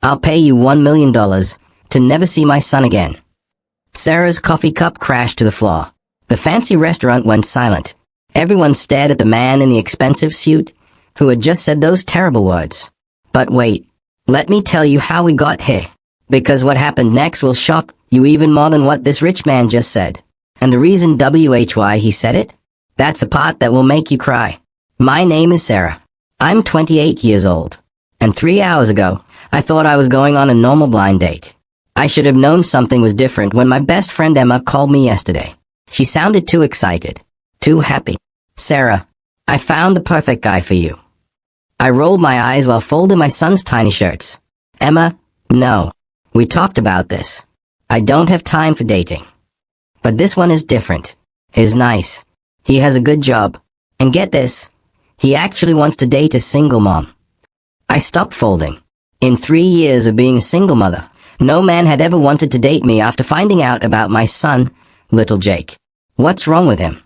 I'll pay you $1 million to never see my son again." Sarah's coffee cup crashed to the floor. The fancy restaurant went silent. Everyone stared at the man in the expensive suit who had just said those terrible words. But wait, let me tell you how we got here. Because what happened next will shock you even more than what this rich man just said. And the reason why he said it? That's the part that will make you cry. My name is Sarah. I'm 28 years old. And 3 hours ago, I thought I was going on a normal blind date. I should have known something was different when my best friend Emma called me yesterday. She sounded too excited, too happy. "Sarah, I found the perfect guy for you." I rolled my eyes while folding my son's tiny shirts. "Emma, no. We talked about this. I don't have time for dating. But this one is different. He's nice. He has a good job. And get this, he actually wants to date a single mom." I stopped folding. In 3 years of being a single mother, no man had ever wanted to date me after finding out about my son, little Jake. "What's wrong with him?"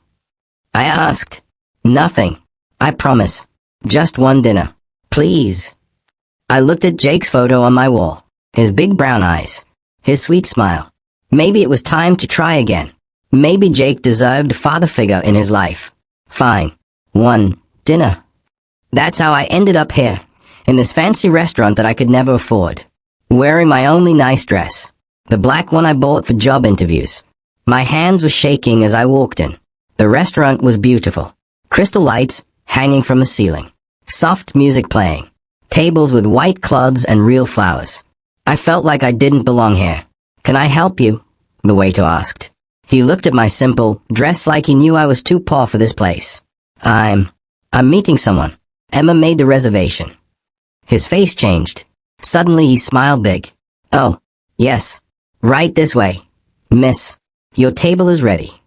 I asked. "Nothing. I promise. Just one dinner. Please." I looked at Jake's photo on my wall. His big brown eyes. His sweet smile. Maybe it was time to try again. Maybe Jake deserved a father figure in his life. Fine. One dinner. That's how I ended up here, in this fancy restaurant that I could never afford. Wearing my only nice dress. The black one I bought for job interviews. My hands were shaking as I walked in. The restaurant was beautiful. Crystal lights hanging from the ceiling. Soft music playing. Tables with white cloths and real flowers. I felt like I didn't belong here. "Can I help you?" the waiter asked. He looked at my simple dress like he knew I was too poor for this place. I'm meeting someone. Emma made the reservation." His face changed. Suddenly he smiled big. "Oh, yes. Right this way. Miss, your table is ready."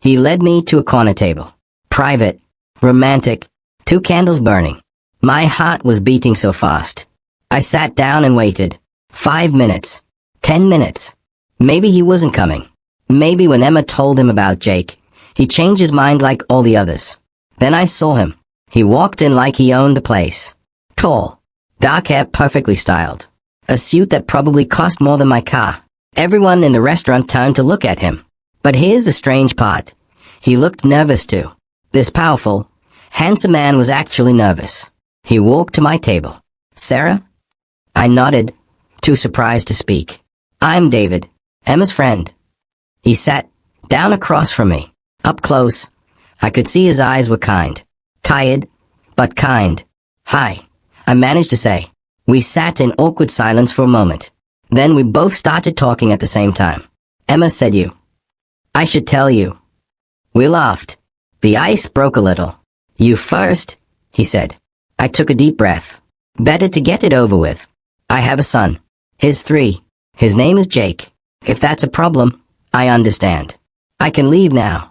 He led me to a corner table. Private. Romantic. 2 candles burning. My heart was beating so fast. I sat down and waited. 5 minutes. 10 minutes. Maybe he wasn't coming. Maybe when Emma told him about Jake, he changed his mind like all the others. Then I saw him. He walked in like he owned the place. Tall. Dark hair perfectly styled. A suit that probably cost more than my car. Everyone in the restaurant turned to look at him. But here's the strange part. He looked nervous too. This powerful, handsome man was actually nervous. He walked to my table. "Sarah?" I nodded, too surprised to speak. "I'm David, Emma's friend." He sat down across from me. Up close, I could see his eyes were kind. Tired, but kind. "Hi," I managed to say. We sat in awkward silence for a moment. Then we both started talking at the same time. "Emma said you. I should tell you." We laughed. The ice broke a little. "You first," he said. I took a deep breath. Better to get it over with. "I have a son. He's 3. His name is Jake. If that's a problem, I understand. I can leave now."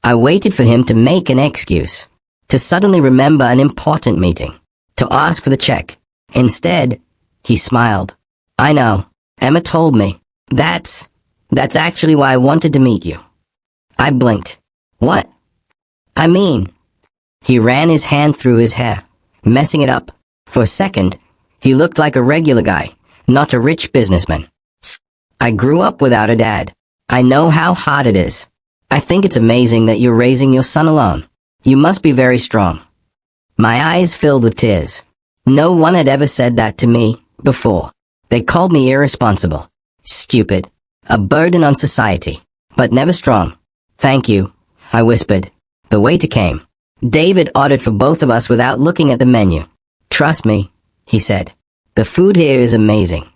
I waited for him to make an excuse. To suddenly remember an important meeting. To ask for the check. Instead, he smiled. "I know. Emma told me. That's actually why I wanted to meet you." I blinked. "What?" "I mean..." He ran his hand through his hair, messing it up. For a second, he looked like a regular guy, not a rich businessman. "I grew up without a dad. I know how hard it is. I think it's amazing that you're raising your son alone. You must be very strong." My eyes filled with tears. No one had ever said that to me before. They called me irresponsible, stupid, a burden on society, but never strong. "Thank you," I whispered. The waiter came. David ordered for both of us without looking at the menu. "Trust me," he said. "The food here is amazing."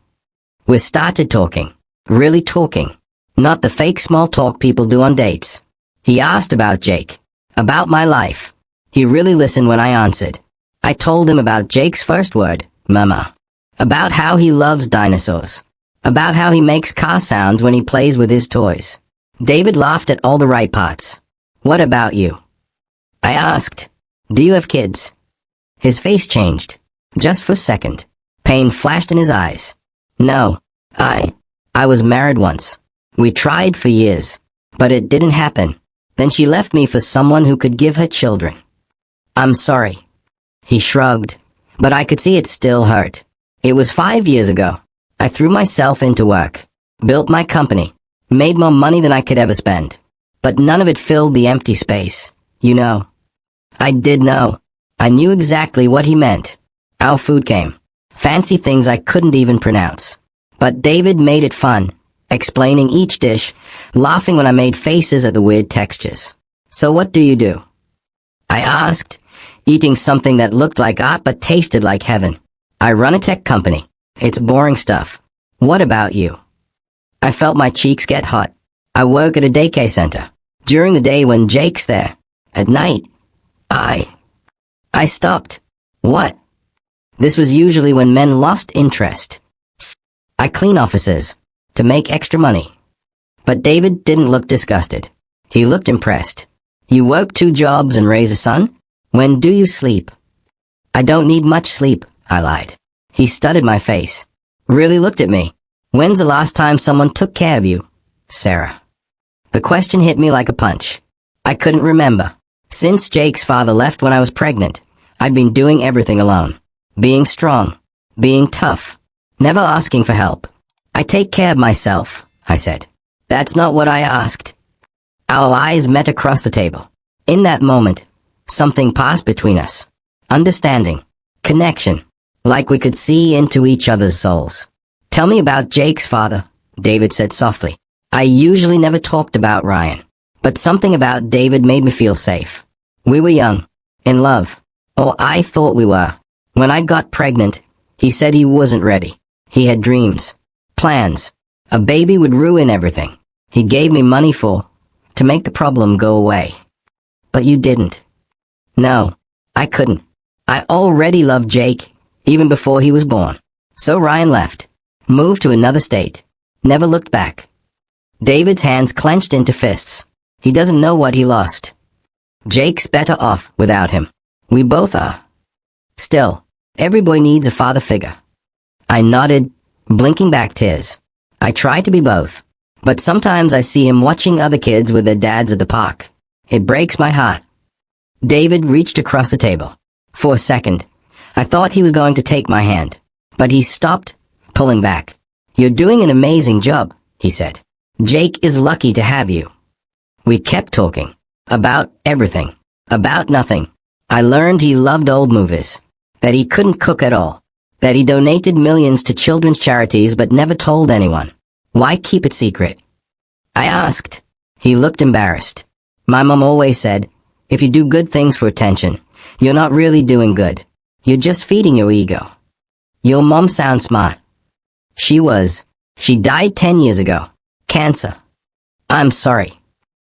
We started talking. Really talking. Not the fake small talk people do on dates. He asked about Jake. About my life. He really listened when I answered. I told him about Jake's first word, mama. About how he loves dinosaurs. About how he makes car sounds when he plays with his toys. David laughed at all the right parts. "What about you?" I asked. "Do you have kids?" His face changed. Just for a second. Pain flashed in his eyes. "No. I was married once. We tried for years. But it didn't happen. Then she left me for someone who could give her children." "I'm sorry." He shrugged. But I could see it still hurt. It was 5 years ago. I threw myself into work, built my company, made more money than I could ever spend. But none of it filled the empty space, you know. I did know. I knew exactly what he meant. Our food came. Fancy things I couldn't even pronounce. But David made it fun, explaining each dish, laughing when I made faces at the weird textures. So what do you do? I asked, eating something that looked like art but tasted like heaven. I run a tech company. It's boring stuff. What about you? I felt my cheeks get hot. I work at a daycare center. During the day when Jake's there. At night, I stopped. What? This was usually when men lost interest. I clean offices to make extra money. But David didn't look disgusted. He looked impressed. You work 2 jobs and raise a son? When do you sleep? I don't need much sleep, I lied. He studied my face. Really looked at me. When's the last time someone took care of you, Sarah? The question hit me like a punch. I couldn't remember. Since Jake's father left when I was pregnant, I'd been doing everything alone. Being strong. Being tough. Never asking for help. I take care of myself, I said. That's not what I asked. Our eyes met across the table. In that moment, something passed between us. Understanding. Connection. Like we could see into each other's souls. Tell me about Jake's father, David said softly. I usually never talked about Ryan. But something about David made me feel safe. We were young. In love. Or I thought we were. When I got pregnant, he said he wasn't ready. He had dreams. Plans. A baby would ruin everything. He gave me money to make the problem go away. But you didn't. No, I couldn't. I already loved Jake, even before he was born. So Ryan left. Moved to another state. Never looked back. David's hands clenched into fists. He doesn't know what he lost. Jake's better off without him. We both are. Still, every boy needs a father figure. I nodded, blinking back tears. I try to be both. But sometimes I see him watching other kids with their dads at the park. It breaks my heart. David reached across the table. For a second, I thought he was going to take my hand. But he stopped, pulling back. You're doing an amazing job, he said. Jake is lucky to have you. We kept talking. About everything. About nothing. I learned he loved old movies. That he couldn't cook at all. That he donated millions to children's charities but never told anyone. Why keep it secret? I asked. He looked embarrassed. My mom always said, if you do good things for attention, you're not really doing good. You're just feeding your ego. Your mom sounds smart. She was. She died 10 years ago. Cancer. I'm sorry.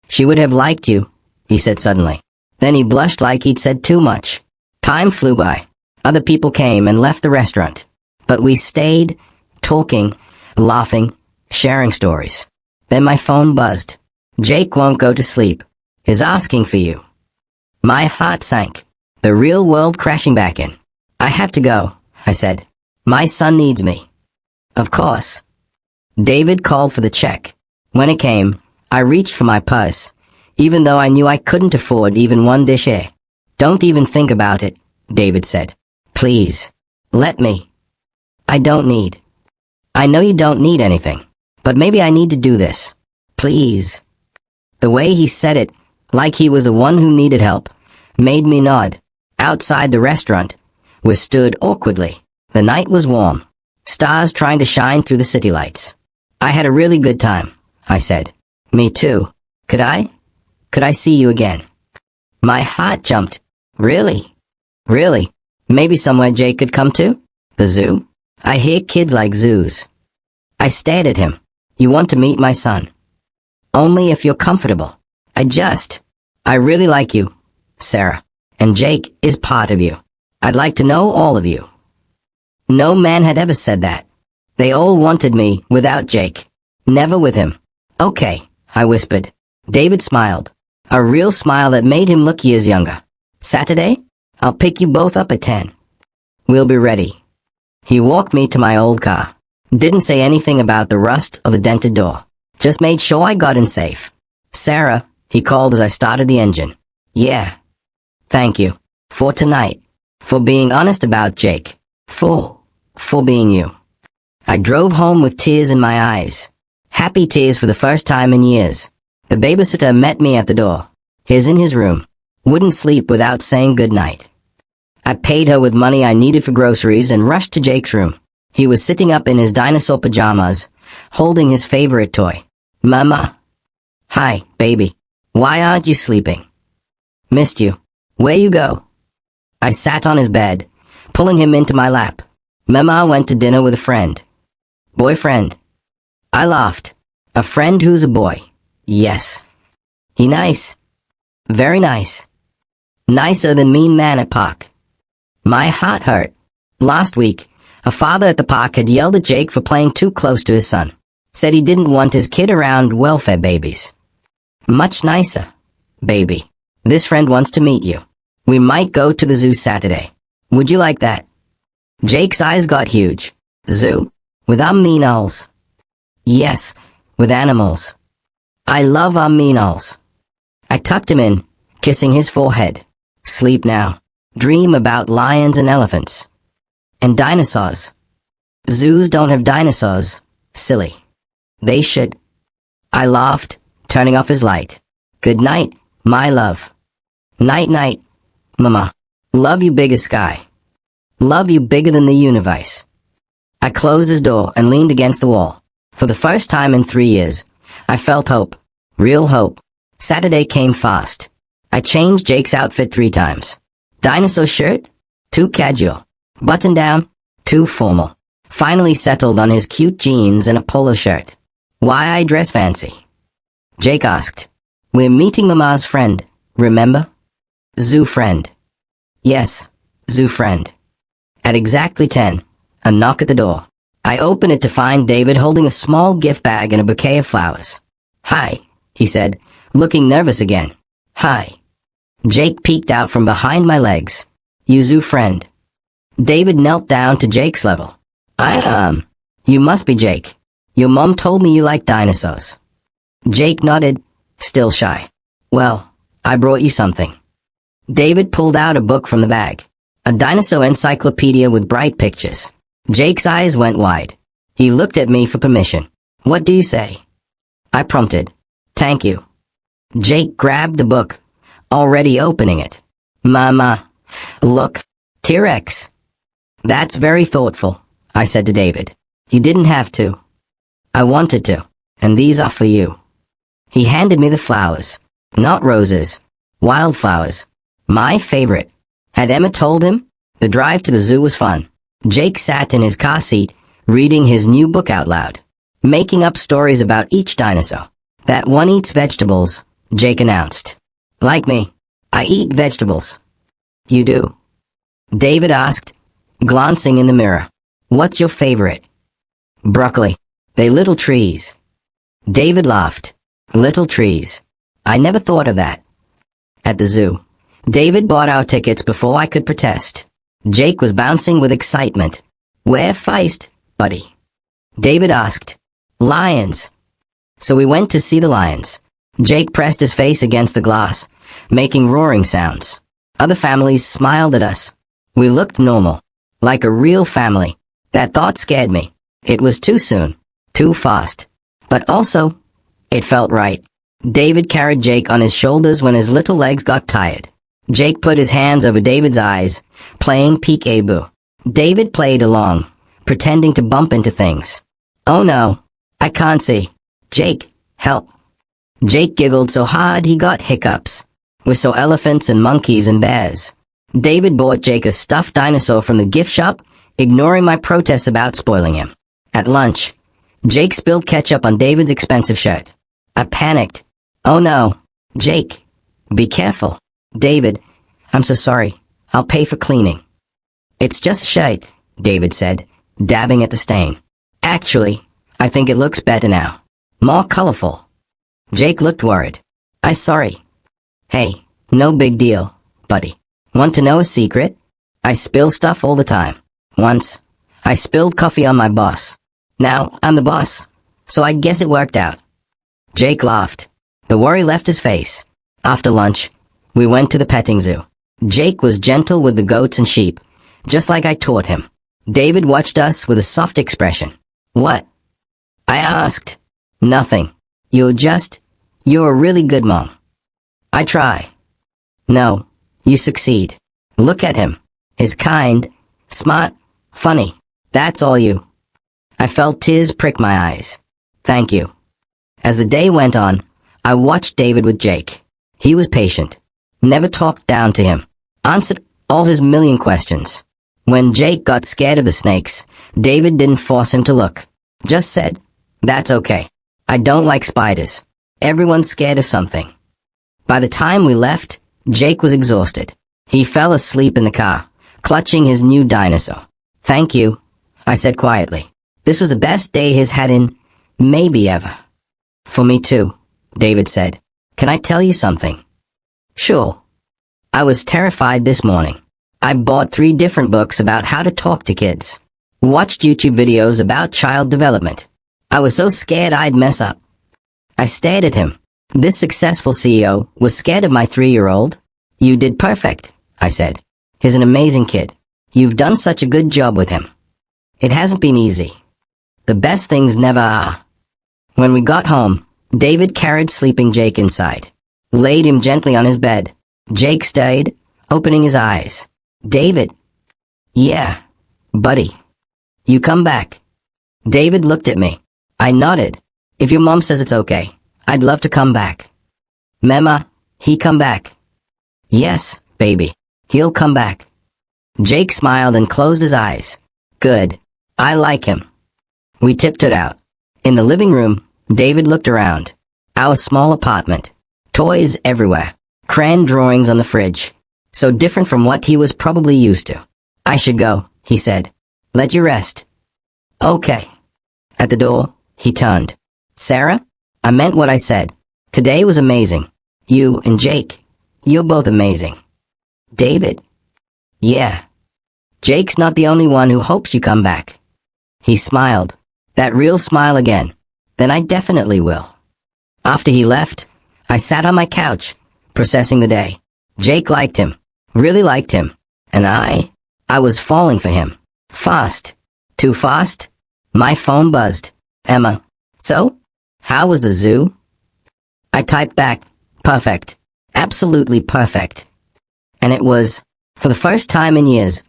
She would have liked you, he said suddenly. Then he blushed like he'd said too much. Time flew by. Other people came and left the restaurant. But we stayed, talking, laughing, sharing stories. Then my phone buzzed. Jake won't go to sleep. Is asking for you. My heart sank. The real world crashing back in. I have to go, I said. My son needs me. Of course. David called for the check. When it came, I reached for my purse, even though I knew I couldn't afford even one dish. Don't even think about it, David said. Please. Let me. I don't need. I know you don't need anything, but maybe I need to do this. Please. The way he said it, like he was the one who needed help, made me nod. Outside the restaurant, we stood awkwardly. The night was warm. Stars trying to shine through the city lights. I had a really good time, I said. Me too. Could I see you again? My heart jumped. Really? Really? Maybe somewhere Jake could come to? The zoo? I hear kids like zoos. I stared at him. You want to meet my son? Only if you're comfortable. I really like you, Sarah. And Jake is part of you. I'd like to know all of you. No man had ever said that. They all wanted me without Jake. Never with him. Okay, I whispered. David smiled. A real smile that made him look years younger. Saturday? I'll pick you both up at 10. We'll be ready. He walked me to my old car. Didn't say anything about the rust or the dented door. Just made sure I got in safe. Sarah, he called as I started the engine. Yeah. Thank you. For tonight. For being honest about Jake. For for being you. I drove home with tears in my eyes. Happy tears for the first time in years. The babysitter met me at the door. He's in his room. Wouldn't sleep without saying goodnight. I paid her with money I needed for groceries and rushed to Jake's room. He was sitting up in his dinosaur pajamas, holding his favorite toy. Mama. Hi, baby. Why aren't you sleeping? Missed you. Where you go? I sat on his bed, pulling him into my lap. Mama went to dinner with a friend. Boyfriend. I laughed. A friend who's a boy. Yes. He nice. Very nice. Nicer than mean man at park. My heart hurt. Last week, a father at the park had yelled at Jake for playing too close to his son. Said he didn't want his kid around welfare babies. Much nicer, baby. This friend wants to meet you. We might go to the zoo Saturday. Would you like that? Jake's eyes got huge. Zoo? With aminals? Yes, with animals. I love aminals. I tucked him in, kissing his forehead. Sleep now. Dream about lions and elephants. And dinosaurs. Zoos don't have dinosaurs. Silly. They should. I laughed, turning off his light. Good night, my love. Night night, Mama. Love you big as sky. Love you bigger than the universe. I closed his door and leaned against the wall. For the first time in 3 years, I felt hope. Real hope. Saturday came fast. I changed Jake's outfit 3 times. Dinosaur shirt? Too casual. Button down? Too formal. Finally settled on his cute jeans and a polo shirt. Why I dress fancy? Jake asked. We're meeting Mama's friend, remember? Zoo friend. Yes, zoo friend. At exactly 10, a knock at the door. I open it to find David holding a small gift bag and a bouquet of flowers. Hi, he said, looking nervous again. Hi. Jake peeked out from behind my legs. You zoo friend. David knelt down to Jake's level. You must be Jake. Your mom told me you like dinosaurs. Jake nodded, still shy. Well, I brought you something. David pulled out a book from the bag. A dinosaur encyclopedia with bright pictures. Jake's eyes went wide. He looked at me for permission. What do you say? I prompted. Thank you. Jake grabbed the book, already opening it. Mama, look, T-Rex. That's very thoughtful, I said to David. You didn't have to. I wanted to, and these are for you. He handed me the flowers. Not roses. Wildflowers. My favorite. Had Emma told him? The drive to the zoo was fun. Jake sat in his car seat, reading his new book out loud. Making up stories about each dinosaur. That one eats vegetables, Jake announced. Like me. I eat vegetables. You do? David asked, glancing in the mirror. What's your favorite? Broccoli. They little trees. David laughed. Little trees. I never thought of that. At the zoo, David bought our tickets before I could protest. Jake was bouncing with excitement. Where feist, buddy? David asked. Lions. So we went to see the lions. Jake pressed his face against the glass, making roaring sounds. Other families smiled at us. We looked normal. Like a real family. That thought scared me. It was too soon. Too fast. But also, it felt right. David carried Jake on his shoulders when his little legs got tired. Jake put his hands over David's eyes, playing peek-a-boo. David played along, pretending to bump into things. Oh no, I can't see. Jake, help. Jake giggled so hard he got hiccups. We saw elephants and monkeys and bears. David bought Jake a stuffed dinosaur from the gift shop, ignoring my protests about spoiling him. At lunch, Jake spilled ketchup on David's expensive shirt. I panicked. Oh no, Jake, be careful. David, I'm so sorry. I'll pay for cleaning. It's just shite, David said, dabbing at the stain. Actually, I think it looks better now. More colorful. Jake looked worried. I'm sorry. Hey, no big deal, buddy. Want to know a secret? I spill stuff all the time. Once, I spilled coffee on my boss. Now, I'm the boss, so I guess it worked out. Jake laughed. The worry left his face. After lunch, we went to the petting zoo. Jake was gentle with the goats and sheep, just like I taught him. David watched us with a soft expression. What? I asked. Nothing. You're a really good mom. I try. No, you succeed. Look at him. He's kind, smart, funny. That's all you. I felt tears prick my eyes. Thank you. As the day went on, I watched David with Jake. He was patient. Never talked down to him. Answered all his million questions. When Jake got scared of the snakes, David didn't force him to look. Just said, "That's okay. I don't like spiders. Everyone's scared of something." By the time we left, Jake was exhausted. He fell asleep in the car, clutching his new dinosaur. "Thank you," I said quietly. "This was the best day he's had in, maybe ever." "For me too," David said. "Can I tell you something?" "Sure." I was terrified this morning. I bought 3 different books about how to talk to kids. Watched YouTube videos about child development. I was so scared I'd mess up. I stared at him. This successful CEO was scared of my 3-year-old. "You did perfect," I said. "He's an amazing kid. You've done such a good job with him." It hasn't been easy. The best things never are. When we got home, David carried sleeping Jake inside, laid him gently on his bed. Jake stayed, opening his eyes. "David." "Yeah, buddy. You come back." David looked at me. I nodded. "If your mom says it's okay, I'd love to come back." "Mama, he come back." "Yes, baby. He'll come back." Jake smiled and closed his eyes. "Good. I like him." We tiptoed out. In the living room, David looked around. Our small apartment. Toys everywhere. Crayon drawings on the fridge. So different from what he was probably used to. "I should go," he said. "Let you rest." "Okay." At the door, he turned. "Sarah, I meant what I said. Today was amazing. You and Jake, you're both amazing." "David?" "Yeah. Jake's not the only one who hopes you come back." He smiled. That real smile again. "Then I definitely will." After he left, I sat on my couch, processing the day. Jake liked him. Really liked him. And I was falling for him. Fast. Too fast? My phone buzzed. "Emma. So? How was the zoo?" I typed back, "Perfect. Absolutely perfect." And it was, for the first time in years,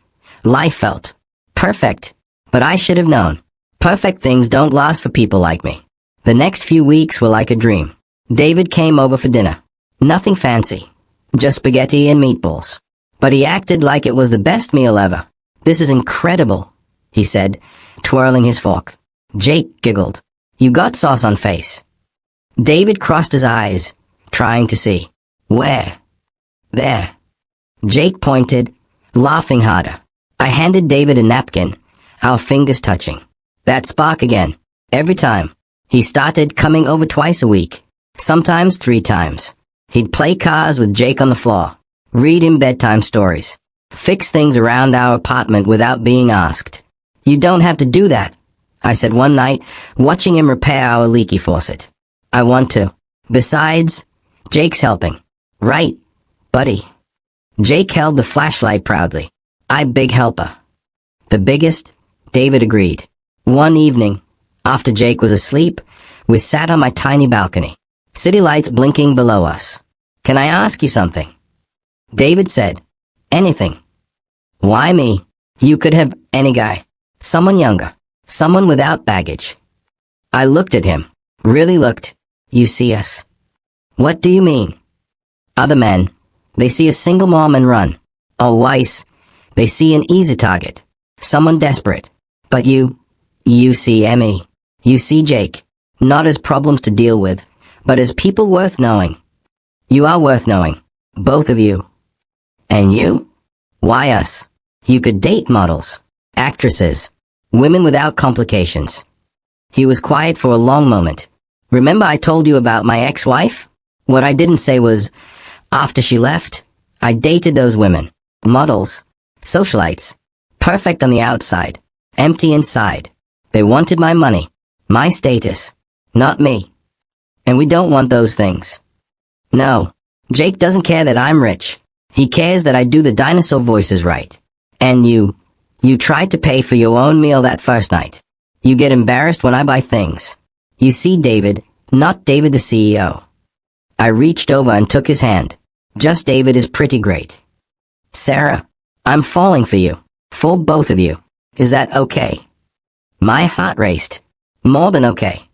life felt perfect. But I should have known. Perfect things don't last for people like me. The next few weeks were like a dream. David came over for dinner. Nothing fancy. Just spaghetti and meatballs. But he acted like it was the best meal ever. "This is incredible," he said, twirling his fork. Jake giggled. "You got sauce on face." David crossed his eyes, trying to see. "Where?" "There." Jake pointed, laughing harder. I handed David a napkin, our fingers touching. That spark again. Every time. He started coming over twice a week. Sometimes 3 times. He'd play cards with Jake on the floor. Read him bedtime stories. Fix things around our apartment without being asked. "You don't have to do that," I said one night, watching him repair our leaky faucet. "I want to. Besides, Jake's helping." "Right, buddy." Jake held the flashlight proudly. "I big helper." "The biggest," David agreed. One evening, after Jake was asleep, we sat on my tiny balcony. City lights blinking below us. "Can I ask you something?" David said. "Anything." "Why me? You could have any guy. Someone younger. Someone without baggage." I looked at him. Really looked. "You see us." "What do you mean?" "Other men. They see a single mom and run. Or Weiss. They see an easy target. Someone desperate. But you see Emmy. You see Jake. Not as problems to deal with, but as people worth knowing. You are worth knowing. Both of you." "And you?" "Why us? You could date models, actresses, women without complications." He was quiet for a long moment. "Remember I told you about my ex-wife? What I didn't say was, after she left, I dated those women. Models. Socialites. Perfect on the outside. Empty inside. They wanted my money. My status. Not me. And we don't want those things. No. Jake doesn't care that I'm rich. He cares that I do the dinosaur voices right. And you You tried to pay for your own meal that first night. You get embarrassed when I buy things. You see, David, not David the CEO. I reached over and took his hand. Just David is pretty great. Sarah, I'm falling for you. For both of you. Is that okay? My heart raced. More than okay.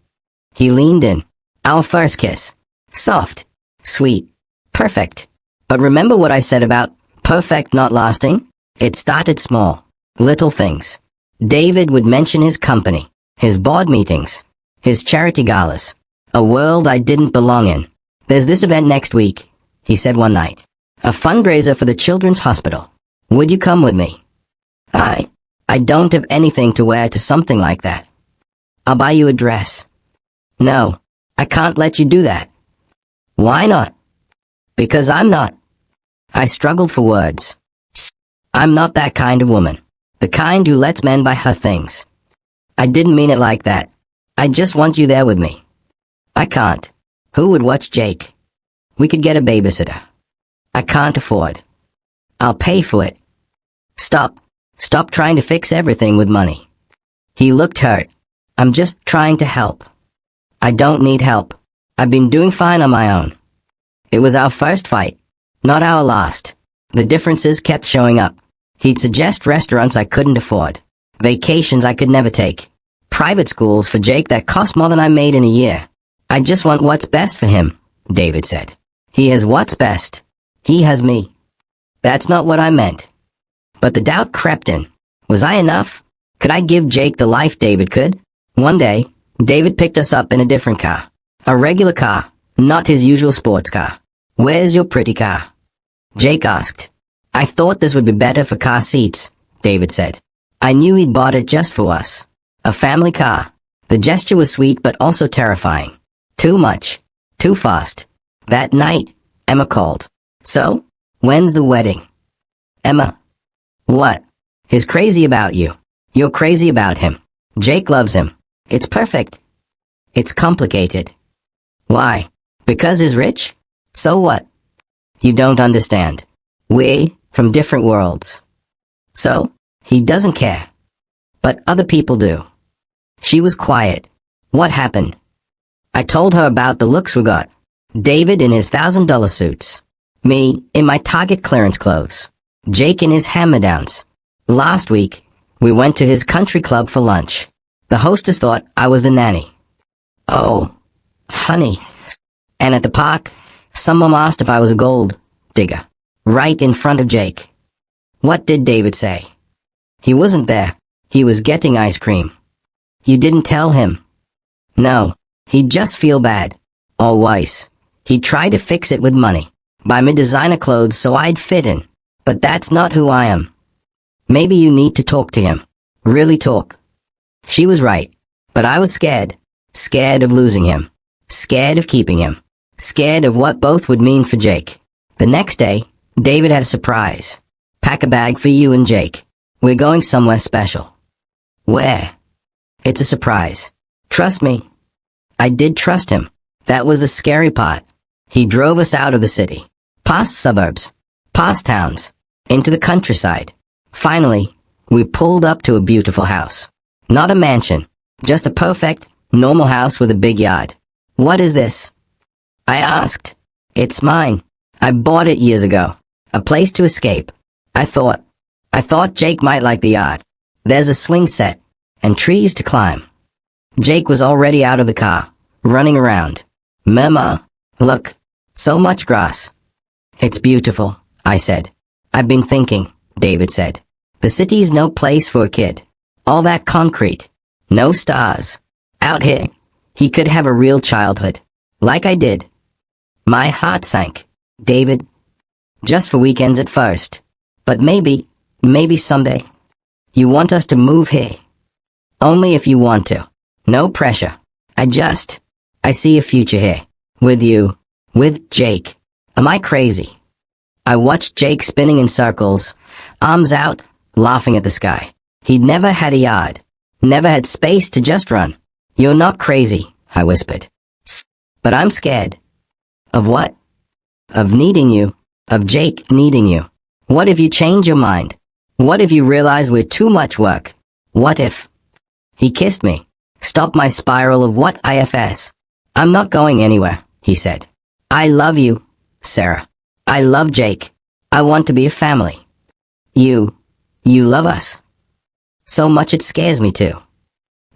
He leaned in. Our first kiss. Soft. Sweet. Perfect. But remember what I said about perfect not lasting? It started small. Little things. David would mention his company, his board meetings, his charity galas. A world I didn't belong in. There's this event next week, he said one night. A fundraiser for the Children's Hospital. Would you come with me? I don't have anything to wear to something like that. I'll buy you a dress. No, I can't let you do that. Why not? Because I'm not. I struggled for words. I'm not that kind of woman. The kind who lets men buy her things. I didn't mean it like that. I just want you there with me. I can't. Who would watch Jake? We could get a babysitter. I can't afford. I'll pay for it. Stop. Stop trying to fix everything with money. He looked hurt. I'm just trying to help. I don't need help. I've been doing fine on my own. It was our first fight, not our last. The differences kept showing up. He'd suggest restaurants I couldn't afford, vacations I could never take, private schools for Jake that cost more than I made in a year. I just want what's best for him, David said. He has what's best. He has me. That's not what I meant. But the doubt crept in. Was I enough? Could I give Jake the life David could? One day, David picked us up in a different car. A regular car, not his usual sports car. Where's your pretty car? Jake asked. I thought this would be better for car seats, David said. I knew he'd bought it just for us. A family car. The gesture was sweet but also terrifying. Too much. Too fast. That night, Emma called. So, when's the wedding? Emma. What? He's crazy about you. You're crazy about him. Jake loves him. It's perfect. It's complicated. Why? Because he's rich? So what? You don't understand. We, from different worlds. So, he doesn't care. But other people do. She was quiet. What happened? I told her about the looks we got. David in his $1,000 suits. Me, in my Target clearance clothes. Jake in his hand-me-downs. Last week, we went to his country club for lunch. The hostess thought I was the nanny. Oh, honey. And at the park, someone asked if I was a gold digger. Right in front of Jake. What did David say? He wasn't there. He was getting ice cream. You didn't tell him? No. He'd just feel bad. Or worse. He'd try to fix it with money. Buy me designer clothes so I'd fit in. But that's not who I am. Maybe you need to talk to him. Really talk. She was right. But I was scared. Scared of losing him. Scared of keeping him. Scared of what both would mean for Jake. The next day, David had a surprise. Pack a bag for you and Jake. We're going somewhere special. Where? It's a surprise. Trust me. I did trust him. That was the scary part. He drove us out of the city. Past suburbs. Past towns. Into the countryside. Finally, we pulled up to a beautiful house. Not a mansion. Just a perfect, normal house with a big yard. What is this? I asked. It's mine. I bought it years ago. A place to escape. I thought Jake might like the yard. There's a swing set. And trees to climb. Jake was already out of the car. Running around. Mama, look. So much grass. It's beautiful, I said. I've been thinking, David said. The city's no place for a kid. All that concrete. No stars. Out here, he could have a real childhood. Like I did. My heart sank. David. Just for weekends at first. But maybe someday. You want us to move here. Only if you want to. No pressure. I see a future here. With you. With Jake. Am I crazy? I watched Jake spinning in circles, arms out, laughing at the sky. He'd never had a yard. Never had space to just run. You're not crazy, I whispered. But I'm scared. Of what? Of needing you. Of Jake needing you. What if you change your mind? What if you realize we're too much work? What if? He kissed me. Stop my spiral of what ifs. I'm not going anywhere, he said. I love you, Sarah. I love Jake. I want to be a family. You love us. So much it scares me too.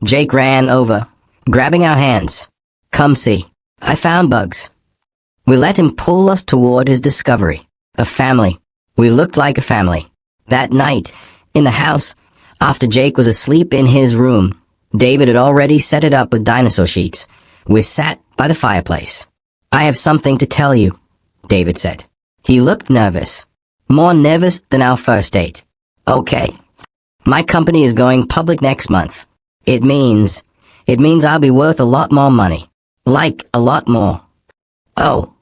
Jake ran over, grabbing our hands. Come see. I found Bugs. We let him pull us toward his discovery. A family. We looked like a family. That night, in the house, after Jake was asleep in his room, David had already set it up with dinosaur sheets. We sat by the fireplace. I have something to tell you, David said. He looked nervous. More nervous than our first date. Okay. My company is going public next month. It means I'll be worth a lot more money. Like, a lot more. Oh.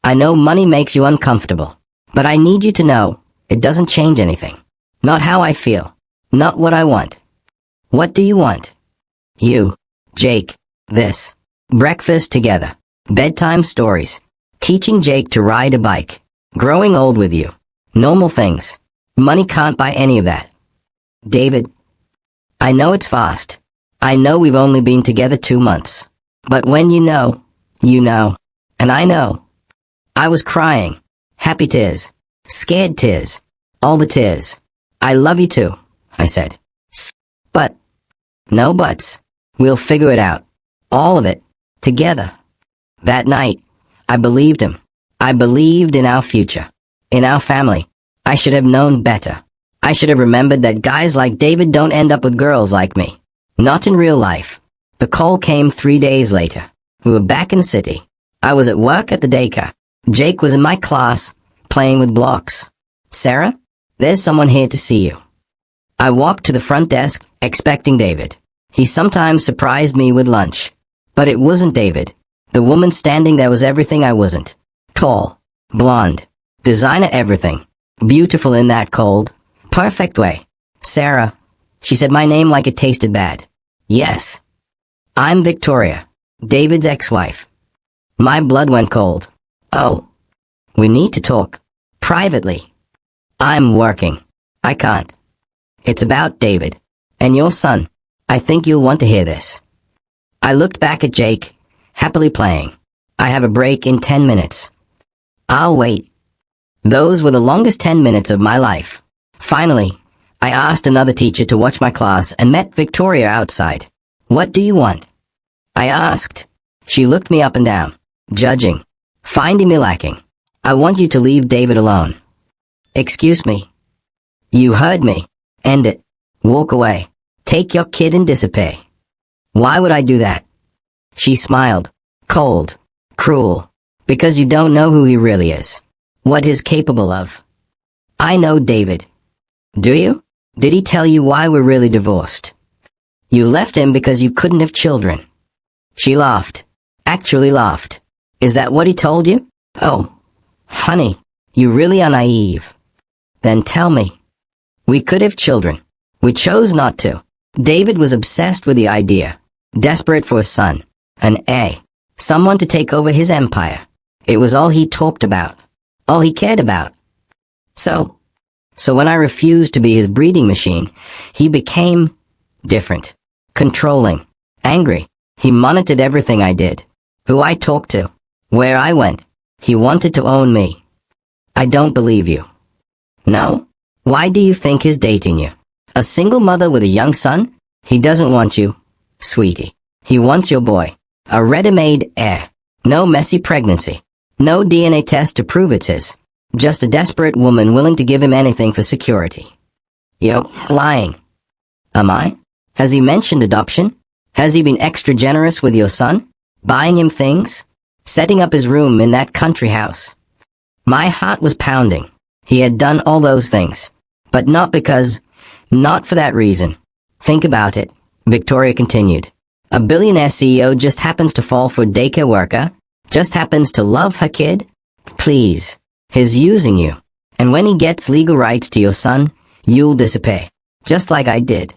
I know money makes you uncomfortable, but I need you to know, it doesn't change anything. Not how I feel. Not what I want. What do you want? You, Jake, this. Breakfast together. Bedtime stories. Teaching Jake to ride a bike. Growing old with you. Normal things. Money can't buy any of that. David, I know it's fast. I know we've only been together 2 months. But when you know, and I know. I was crying. Happy tears. Scared tears. All the tears. I love you too, I said. But, no buts. We'll figure it out. All of it. Together. That night, I believed him. I believed in our future. In our family. I should have known better. I should have remembered that guys like David don't end up with girls like me. Not in real life. The call came 3 days later. We were back in the city. I was at work at the daycare. Jake was in my class, playing with blocks. Sarah, there's someone here to see you. I walked to the front desk, expecting David. He sometimes surprised me with lunch. But it wasn't David. The woman standing there was everything I wasn't. Tall. Blonde. Designer everything. Beautiful in that cold, perfect way. Sarah. She said my name like it tasted bad. Yes. I'm Victoria, David's ex-wife. My blood went cold. Oh. We need to talk. Privately. I'm working. I can't. It's about David. And your son. I think you'll want to hear this. I looked back at Jake, happily playing. I have a break in 10 minutes. I'll wait. Those were the longest 10 minutes of my life. Finally, I asked another teacher to watch my class and met Victoria outside. What do you want? I asked. She looked me up and down, judging, finding me lacking. I want you to leave David alone. Excuse me. You heard me. End it. Walk away. Take your kid and disappear. Why would I do that? She smiled. Cold. Cruel. Because you don't know who he really is. What he's capable of. I know David. Do you? Did he tell you why we're really divorced? You left him because you couldn't have children. She laughed. Actually laughed. Is that what he told you? Oh. Honey, you really are naive. Then tell me. We could have children. We chose not to. David was obsessed with the idea. Desperate for a son. An heir. Someone to take over his empire. It was all he talked about. All he cared about. So when I refused to be his breeding machine, he became different. Controlling. Angry. He monitored everything I did. Who I talked to. Where I went. He wanted to own me. I don't believe you. No? Why do you think he's dating you? A single mother with a young son? He doesn't want you, sweetie. He wants your boy. A ready-made heir. No messy pregnancy. No DNA test to prove it's his. Just a desperate woman willing to give him anything for security. You're lying. Am I? Has he mentioned adoption? Has he been extra generous with your son? Buying him things? Setting up his room in that country house? My heart was pounding. He had done all those things. But not for that reason. Think about it, Victoria continued. A billionaire CEO just happens to fall for a daycare worker? Just happens to love her kid? Please. He's using you. And when he gets legal rights to your son, you'll disappear. Just like I did.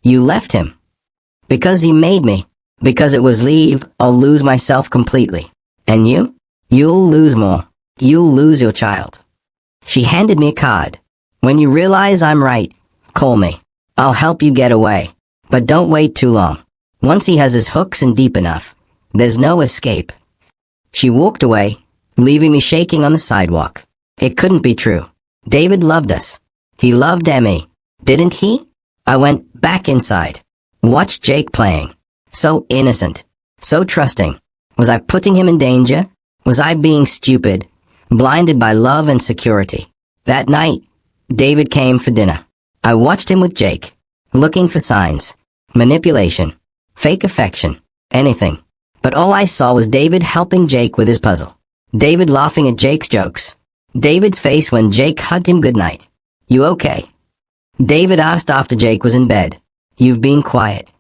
You left him. Because he made me. Because it was leave or lose myself completely. And you? You'll lose more. You'll lose your child. She handed me a card. When you realize I'm right, call me. I'll help you get away. But don't wait too long. Once he has his hooks in deep enough, there's no escape. She walked away, leaving me shaking on the sidewalk. It couldn't be true. David loved us. He loved Emmy, didn't he? I went back inside. Watched Jake playing. So innocent. So trusting. Was I putting him in danger? Was I being stupid? Blinded by love and security? That night, David came for dinner. I watched him with Jake, looking for signs. Manipulation. Fake affection. Anything. But all I saw was David helping Jake with his puzzle. David laughing at Jake's jokes. David's face when Jake hugged him goodnight. You okay? David asked after Jake was in bed. You've been quiet.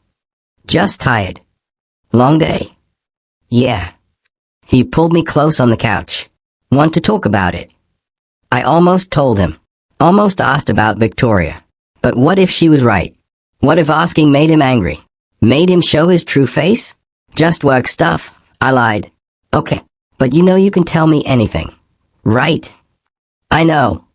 Just tired. Long day? Yeah. He pulled me close on the couch. Want to talk about it? I almost told him. Almost asked about Victoria. But what if she was right? What if asking made him angry? Made him show his true face? Just work stuff. I lied. Okay. But you know you can tell me anything. Right? I know.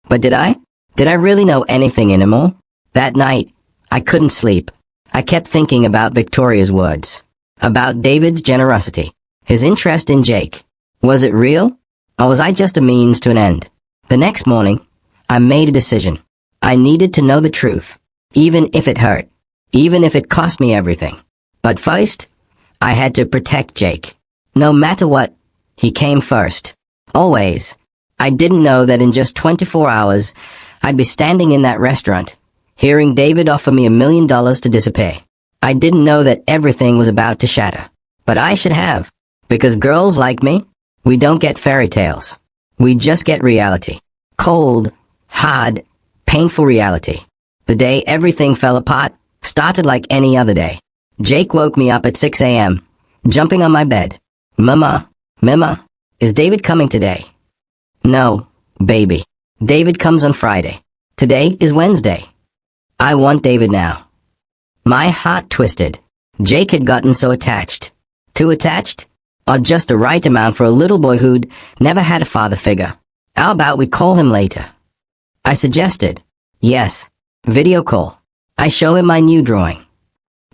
But did I? Did I really know anything anymore? That night, I couldn't sleep. I kept thinking about Victoria's words. About David's generosity. His interest in Jake. Was it real? Or was I just a means to an end? The next morning, I made a decision. I needed to know the truth. Even if it hurt. Even if it cost me everything. But first, I had to protect Jake. No matter what, he came first. Always. I didn't know that in just 24 hours, I'd be standing in that restaurant, hearing David offer me $1 million to disappear. I didn't know that everything was about to shatter. But I should have. Because girls like me, we don't get fairy tales. We just get reality. Cold, hard, painful reality. The day everything fell apart started like any other day. Jake woke me up at 6 a.m., jumping on my bed. Mama, is David coming today? No, baby. David comes on Friday. Today is Wednesday. I want David now. My heart twisted. Jake had gotten so attached. Too attached? Or just the right amount for a little boy who'd never had a father figure. How about we call him later? I suggested. Yes. Video call. I show him my new drawing.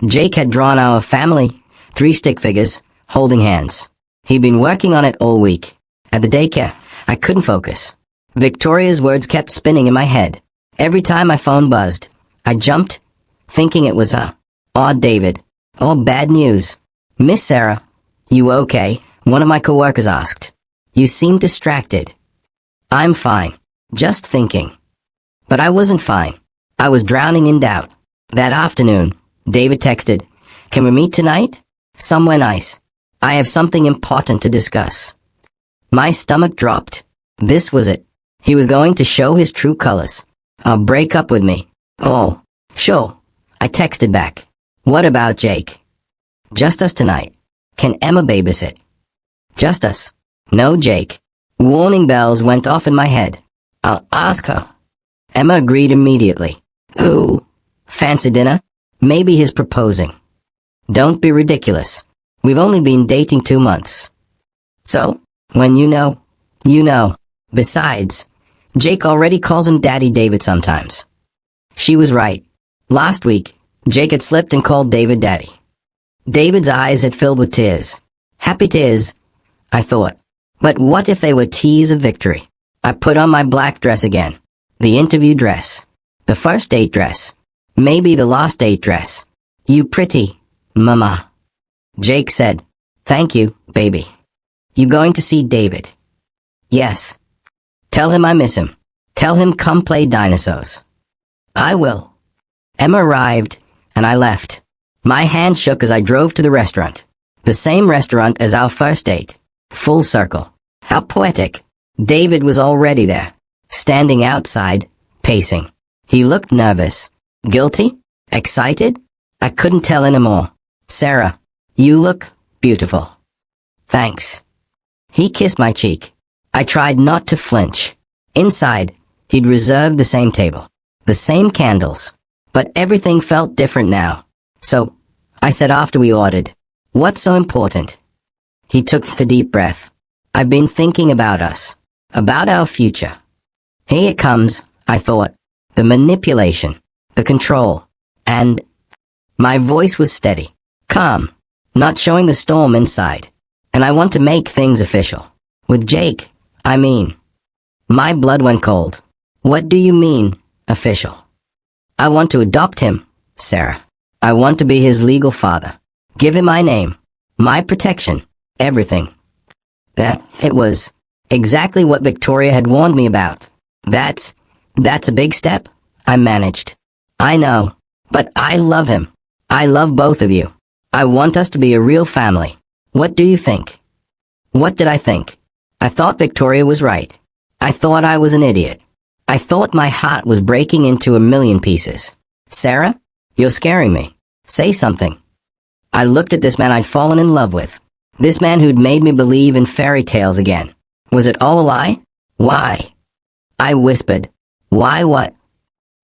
Jake had drawn our family, 3 stick figures, holding hands. He'd been working on it all week. At the daycare, I couldn't focus. Victoria's words kept spinning in my head. Every time my phone buzzed, I jumped, thinking it was her. Or David. Or bad news. Miss Sarah, you okay? One of my coworkers asked. You seem distracted. I'm fine. Just thinking. But I wasn't fine. I was drowning in doubt. That afternoon, David texted, can we meet tonight? Somewhere nice. I have something important to discuss. My stomach dropped. This was it. He was going to show his true colors. Break up with me. Oh, sure. I texted back. What about Jake? Just us tonight. Can Emma babysit? Just us. No Jake. Warning bells went off in my head. I'll ask her. Emma agreed immediately. Ooh. Fancy dinner? Maybe he's proposing. Don't be ridiculous. We've only been dating 2 months. So, when you know, you know. Besides, Jake already calls him Daddy David sometimes. She was right. Last week, Jake had slipped and called David Daddy. David's eyes had filled with tears. Happy tears, I thought. But what if they were tears of victory? I put on my black dress again. The interview dress. The first date dress. Maybe the last date dress. You pretty, mama. Jake said, thank you, baby. You going to see David? Yes. Tell him I miss him. Tell him come play dinosaurs. I will. Emma arrived, and I left. My hand shook as I drove to the restaurant. The same restaurant as our first date. Full circle. How poetic. David was already there. Standing outside, pacing. He looked nervous. Guilty? Excited? I couldn't tell anymore. Sarah, you look beautiful. Thanks. He kissed my cheek. I tried not to flinch. Inside, he'd reserved the same table. The same candles. But everything felt different now. So, I said after we ordered, what's so important? He took the deep breath. I've been thinking about us. About our future. Here it comes, I thought. The manipulation. The control. And my voice was steady. Calm. Not showing the storm inside. And I want to make things official. With Jake, I mean. My blood went cold. What do you mean, official? I want to adopt him, Sarah. I want to be his legal father. Give him my name. My protection. Everything. It was exactly what Victoria had warned me about. That's a big step, I managed. I know, but I love him. I love both of you. I want us to be a real family. What do you think? What did I think? I thought Victoria was right. I thought I was an idiot. I thought my heart was breaking into a million pieces. Sarah, you're scaring me. Say something. I looked at this man I'd fallen in love with. This man who'd made me believe in fairy tales again. Was it all a lie? Why? I whispered. Why what?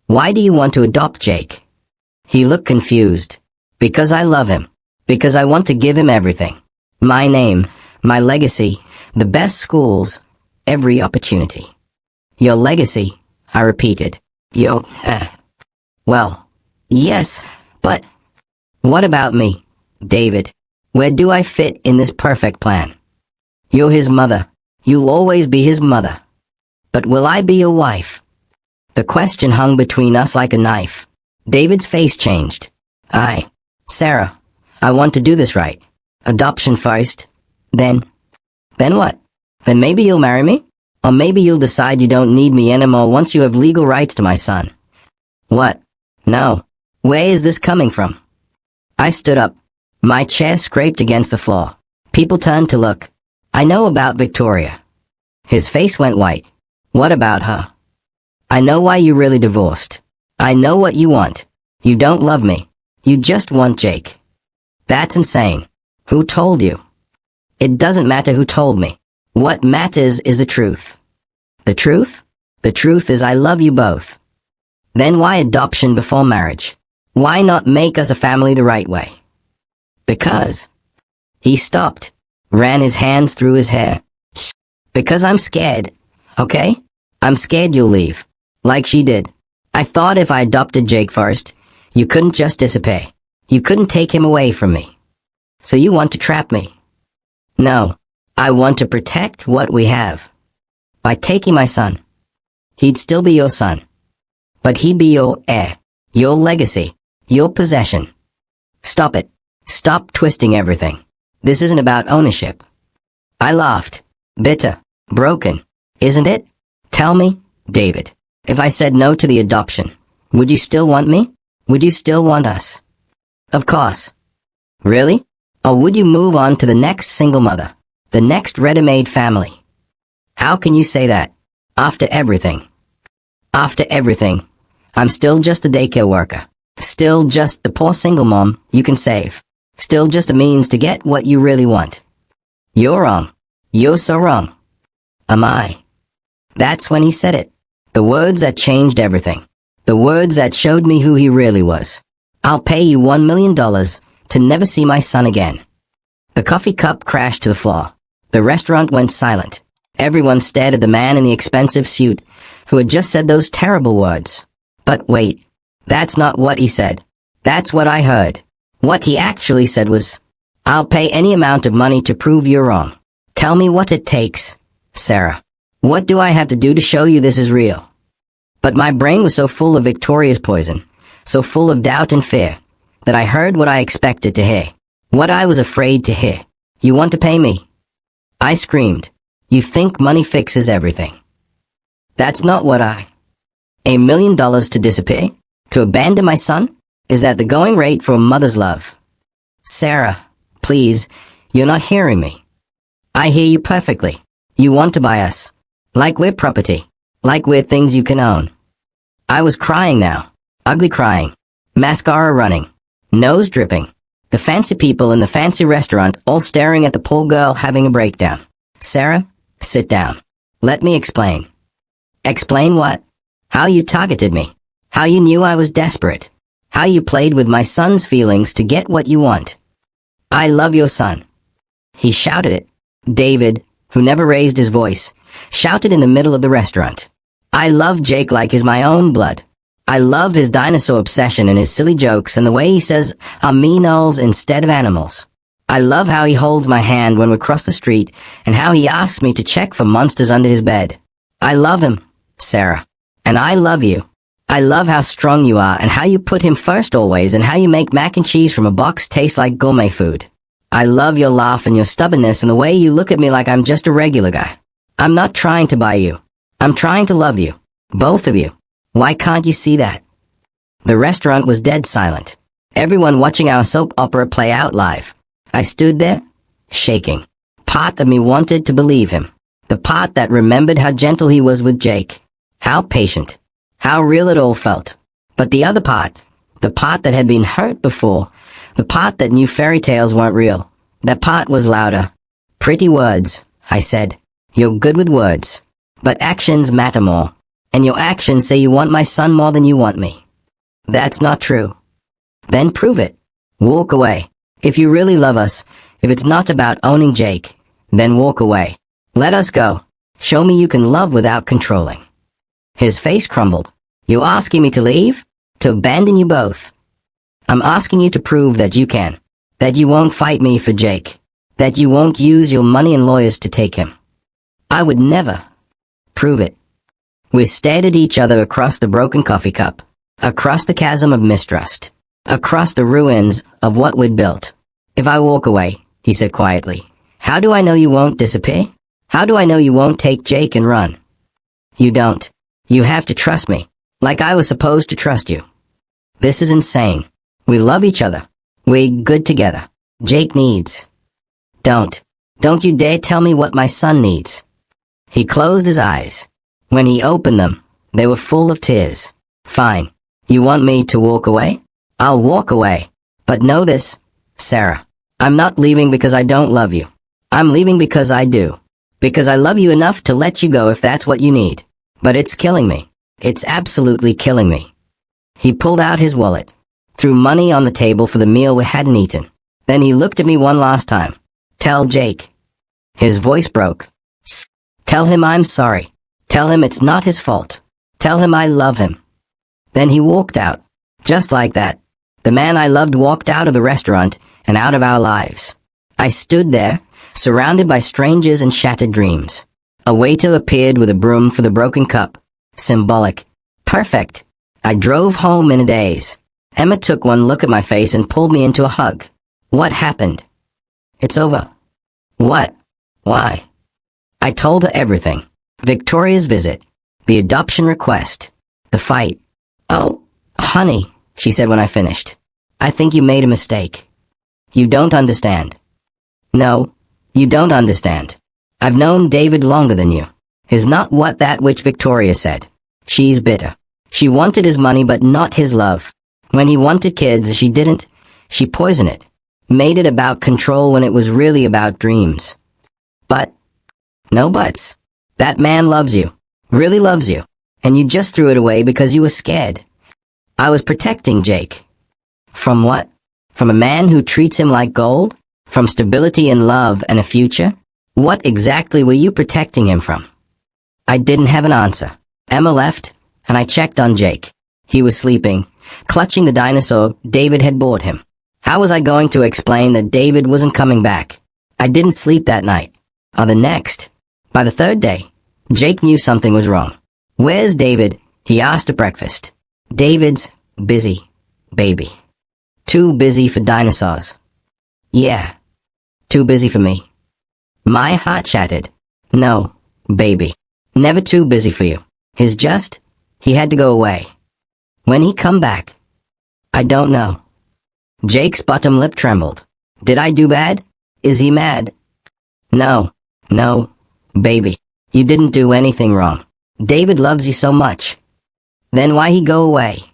Why do you want to adopt Jake? He looked confused. Because I love him. Because I want to give him everything. My name, my legacy, the best schools, every opportunity. Your legacy, I repeated. Well, yes, but what about me, David? Where do I fit in this perfect plan? You're his mother. You'll always be his mother. But will I be your wife? The question hung between us like a knife. David's face changed. Sarah, I want to do this right. Adoption first. Then what? Then maybe you'll marry me? Or maybe you'll decide you don't need me anymore once you have legal rights to my son. What? No. Where is this coming from? I stood up. My chair scraped against the floor. People turned to look. I know about Victoria. His face went white. What about her? I know why you really divorced. I know what you want. You don't love me. You just want Jake. That's insane. Who told you? It doesn't matter who told me. What matters is the truth. The truth? The truth is I love you both. Then why adoption before marriage? Why not make us a family the right way? Because. He stopped, ran his hands through his hair. Because I'm scared, okay? I'm scared you'll leave, like she did. I thought if I adopted Jake first, you couldn't just disappear. You couldn't take him away from me. So you want to trap me? No, I want to protect what we have. By taking my son. He'd still be your son. But he'd be your heir, your legacy, your possession. Stop it. Stop twisting everything. This isn't about ownership. I laughed. Bitter. Broken. Isn't it? Tell me, David, if I said no to the adoption, would you still want me? Would you still want us? Of course. Really? Or would you move on to the next single mother? The next ready-made family? How can you say that? After everything. After everything. I'm still just a daycare worker. Still just the poor single mom you can save. Still just a means to get what you really want. You're wrong. You're so wrong. Am I? That's when he said it. The words that changed everything. The words that showed me who he really was. I'll pay you $1 million to never see my son again. The coffee cup crashed to the floor. The restaurant went silent. Everyone stared at the man in the expensive suit who had just said those terrible words. But wait, that's not what he said. That's what I heard. What he actually said was, I'll pay any amount of money to prove you're wrong. Tell me what it takes, Sarah. What do I have to do to show you this is real? But my brain was so full of Victoria's poison, so full of doubt and fear, that I heard what I expected to hear. What I was afraid to hear. You want to pay me? I screamed. You think money fixes everything. That's not what $1 million to disappear? To abandon my son? Is that the going rate for a mother's love? Sarah, please, you're not hearing me. I hear you perfectly. You want to buy us. Like we're property. Like we're things you can own. I was crying now. Ugly crying. Mascara running. Nose dripping. The fancy people in the fancy restaurant all staring at the poor girl having a breakdown. Sarah, sit down. Let me explain. Explain what? How you targeted me. How you knew I was desperate. How you played with my son's feelings to get what you want. I love your son. He shouted it. David, who never raised his voice, shouted in the middle of the restaurant. I love Jake like he's my own blood. I love his dinosaur obsession and his silly jokes and the way he says aminals instead of animals. I love how he holds my hand when we cross the street and how he asks me to check for monsters under his bed. I love him, Sarah. And I love you. I love how strong you are and how you put him first always and how you make mac and cheese from a box taste like gourmet food. I love your laugh and your stubbornness and the way you look at me like I'm just a regular guy. I'm not trying to buy you. I'm trying to love you. Both of you. Why can't you see that? The restaurant was dead silent. Everyone watching our soap opera play out live. I stood there, shaking. Part of me wanted to believe him. The part that remembered how gentle he was with Jake. How patient. How real it all felt. But the other part, the part that had been hurt before, the part that knew fairy tales weren't real, that part was louder. Pretty words, I said. You're good with words. But actions matter more. And your actions say you want my son more than you want me. That's not true. Then prove it. Walk away. If you really love us, if it's not about owning Jake, then walk away. Let us go. Show me you can love without controlling. His face crumbled. You asking me to leave? To abandon you both? I'm asking you to prove that you can. That you won't fight me for Jake. That you won't use your money and lawyers to take him. I would never. Prove it. We stared at each other across the broken coffee cup, across the chasm of mistrust, across the ruins of what we'd built. If I walk away, he said quietly, how do I know you won't disappear? How do I know you won't take Jake and run? You don't. You have to trust me, like I was supposed to trust you. This is insane. We love each other. We good together. Jake needs. Don't you dare tell me what my son needs. He closed his eyes. When he opened them, they were full of tears. Fine. You want me to walk away? I'll walk away. But know this, Sarah. I'm not leaving because I don't love you. I'm leaving because I do. Because I love you enough to let you go if that's what you need. But it's killing me. It's absolutely killing me. He pulled out his wallet, threw money on the table for the meal we hadn't eaten. Then he looked at me one last time. Tell Jake. His voice broke. Tell him I'm sorry. Tell him it's not his fault. Tell him I love him. Then he walked out. Just like that. The man I loved walked out of the restaurant and out of our lives. I stood there, surrounded by strangers and shattered dreams. A waiter appeared with a broom for the broken cup. Symbolic. Perfect. I drove home in a daze. Emma took one look at my face and pulled me into a hug. What happened? It's over. What? Why? I told her everything. Victoria's visit. The adoption request. The fight. Oh, honey, she said when I finished. I think you made a mistake. You don't understand. No, you don't understand. I've known David longer than you. Is not what that which Victoria said. She's bitter. She wanted his money but not his love. When he wanted kids, she didn't. She poisoned it. Made it about control when it was really about dreams. But, no buts. That man loves you. Really loves you. And you just threw it away because you were scared. I was protecting Jake. From what? From a man who treats him like gold? From stability and love and a future? What exactly were you protecting him from? I didn't have an answer. Emma left, and I checked on Jake. He was sleeping, clutching the dinosaur David had bought him. How was I going to explain that David wasn't coming back? I didn't sleep that night. Or the next. By the third day, Jake knew something was wrong. Where's David? He asked at breakfast. David's busy, baby. Too busy for dinosaurs. Yeah. Too busy for me. My heart shattered. No, baby. Never too busy for you. He had to go away. When he come back? I don't know. Jake's bottom lip trembled. Did I do bad? Is he mad? No, baby. You didn't do anything wrong. David loves you so much. Then why he go away?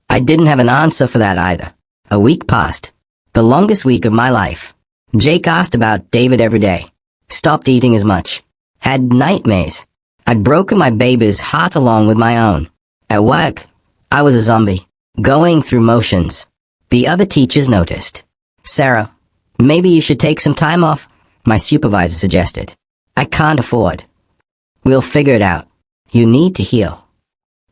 I didn't have an answer for that either. A week passed. The longest week of my life. Jake asked about David every day. Stopped eating as much. Had nightmares. I'd broken my baby's heart along with my own. At work, I was a zombie. Going through motions. The other teachers noticed. Sarah, maybe you should take some time off, my supervisor suggested. I can't afford. We'll figure it out. You need to heal.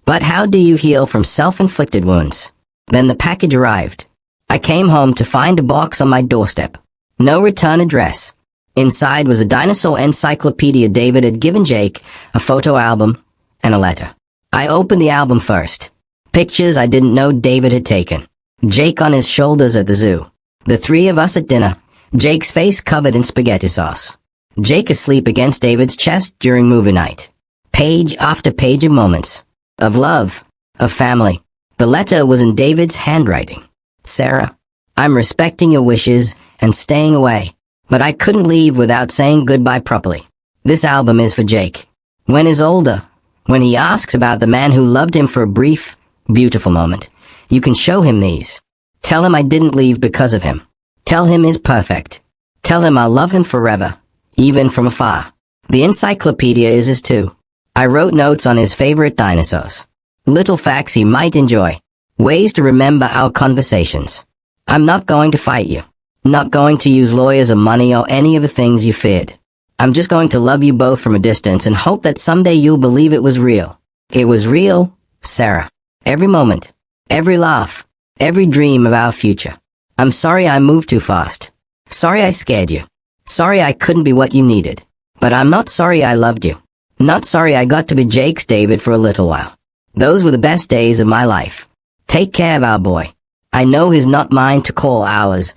But how do you heal from self-inflicted wounds? Then the package arrived. I came home to find a box on my doorstep. No return address. Inside was a dinosaur encyclopedia David had given Jake, a photo album, and a letter. I opened the album first. Pictures I didn't know David had taken. Jake on his shoulders at the zoo. The three of us at dinner. Jake's face covered in spaghetti sauce. Jake asleep against David's chest during movie night. Page after page of moments. Of love. Of family. The letter was in David's handwriting. Sarah, I'm respecting your wishes and staying away, but I couldn't leave without saying goodbye properly. This album is for Jake. When he's older, when he asks about the man who loved him for a brief, beautiful moment, you can show him these. Tell him I didn't leave because of him. Tell him he's perfect. Tell him I'll love him forever, even from afar. The encyclopedia is his too. I wrote notes on his favorite dinosaurs. Little facts he might enjoy. Ways to remember our conversations. I'm not going to fight you. Not going to use lawyers or money or any of the things you feared. I'm just going to love you both from a distance and hope that someday you'll believe it was real. It was real, Sarah. Every moment. Every laugh. Every dream of our future. I'm sorry I moved too fast. Sorry I scared you. Sorry I couldn't be what you needed. But I'm not sorry I loved you. Not sorry I got to be Jake's David for a little while. Those were the best days of my life. Take care of our boy. I know he's not mine to call ours,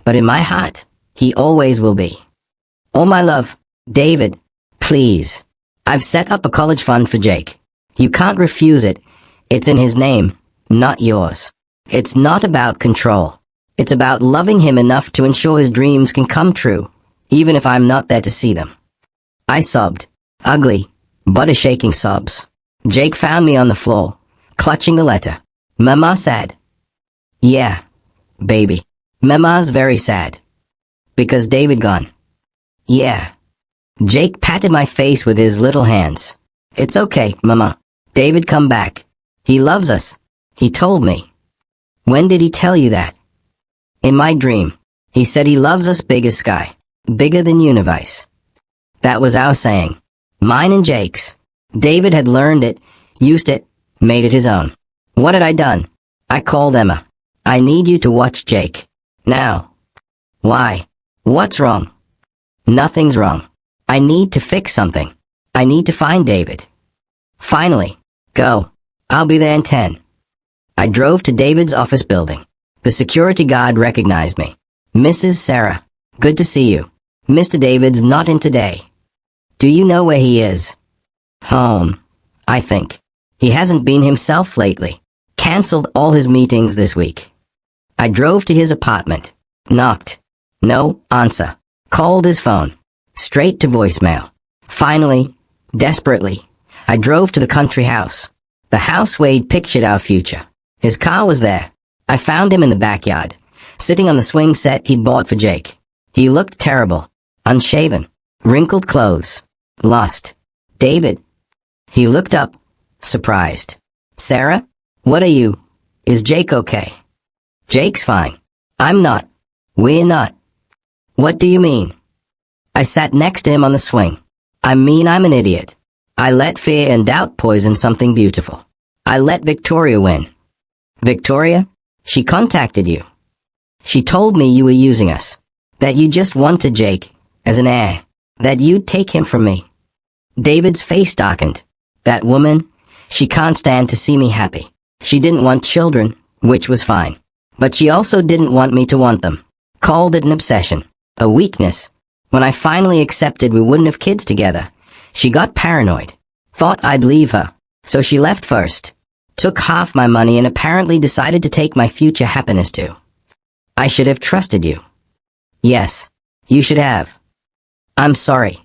but in my heart, he always will be. All my love, David, please. I've set up a college fund for Jake. You can't refuse it. It's in his name, not yours. It's not about control. It's about loving him enough to ensure his dreams can come true, even if I'm not there to see them. I sobbed. Ugly, butter-shaking sobs. Jake found me on the floor, clutching the letter. Mama sad. Yeah, baby. Mama's very sad. Because David gone. Yeah. Jake patted my face with his little hands. It's okay, Mama. David come back. He loves us. He told me. When did he tell you that? In my dream. He said he loves us big as sky. Bigger than universe. That was our saying. Mine and Jake's. David had learned it, used it, made it his own. What had I done? I called Emma. I need you to watch Jake. Now. Why? What's wrong? Nothing's wrong. I need to fix something. I need to find David. Finally. Go. I'll be there in 10. I drove to David's office building. The security guard recognized me. Mrs. Sarah. Good to see you. Mr. David's not in today. Do you know where he is? Home. I think. He hasn't been himself lately. Cancelled all his meetings this week. I drove to his apartment. Knocked. No answer. Called his phone. Straight to voicemail. Finally, desperately, I drove to the country house. The house Wade pictured our future. His car was there. I found him in the backyard, sitting on the swing set he'd bought for Jake. He looked terrible. Unshaven. Wrinkled clothes. Lost. David. He looked up, surprised. Sarah? What are you? Is Jake okay? Jake's fine. I'm not. We're not. What do you mean? I sat next to him on the swing. I mean I'm an idiot. I let fear and doubt poison something beautiful. I let Victoria win. Victoria? She contacted you. She told me you were using us. That you just wanted Jake, as an heir. That you'd take him from me. David's face darkened. That woman, she can't stand to see me happy. She didn't want children, which was fine. But she also didn't want me to want them. Called it an obsession. A weakness. When I finally accepted we wouldn't have kids together, she got paranoid. Thought I'd leave her. So she left first. Took half my money and apparently decided to take my future happiness too. I should have trusted you. Yes, you should have. I'm sorry.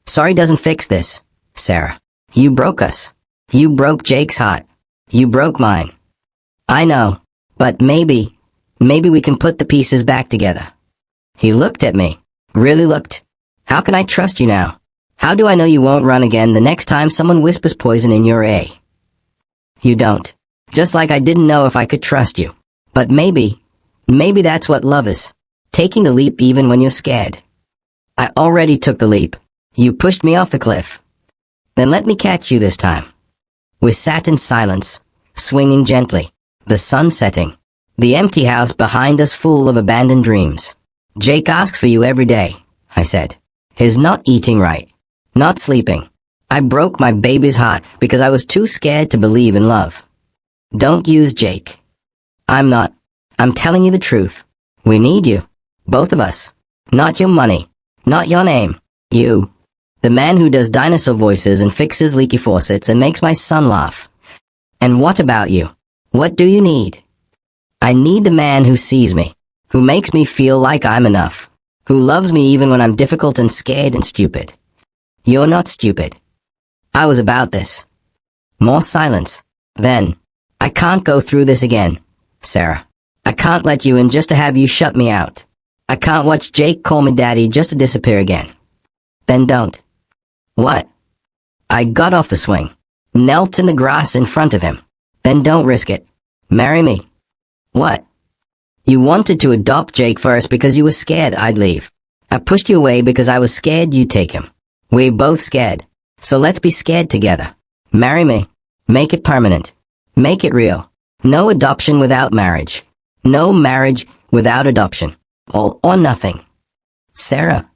Sorry doesn't fix this, Sarah. You broke us. You broke Jake's heart. You broke mine. I know, but maybe we can put the pieces back together. He looked at me. Really looked. How can I trust you now? How do I know you won't run again the next time someone whispers poison in your ear? You don't. Just like I didn't know if I could trust you. But maybe that's what love is. Taking the leap even when you're scared. I already took the leap. You pushed me off the cliff. Then let me catch you this time. We sat in silence, swinging gently, the sun setting, the empty house behind us full of abandoned dreams. Jake asks for you every day, I said. He's not eating right, not sleeping. I broke my baby's heart because I was too scared to believe in love. Don't use Jake. I'm not. I'm telling you the truth. We need you. Both of us. Not your money. Not your name. You. The man who does dinosaur voices and fixes leaky faucets and makes my son laugh. And what about you? What do you need? I need the man who sees me, who makes me feel like I'm enough, who loves me even when I'm difficult and scared and stupid. You're not stupid. I was about this. More silence. Then, I can't go through this again, Sarah. I can't let you in just to have you shut me out. I can't watch Jake call me daddy just to disappear again. Then don't. What? I got off the swing, knelt in the grass in front of him. Then don't risk it. Marry me. What? You wanted to adopt Jake first because you were scared I'd leave. I pushed you away because I was scared you'd take him. We're both scared. So let's be scared together. Marry me. Make it permanent. Make it real. No adoption without marriage. No marriage without adoption. All or nothing. Sarah.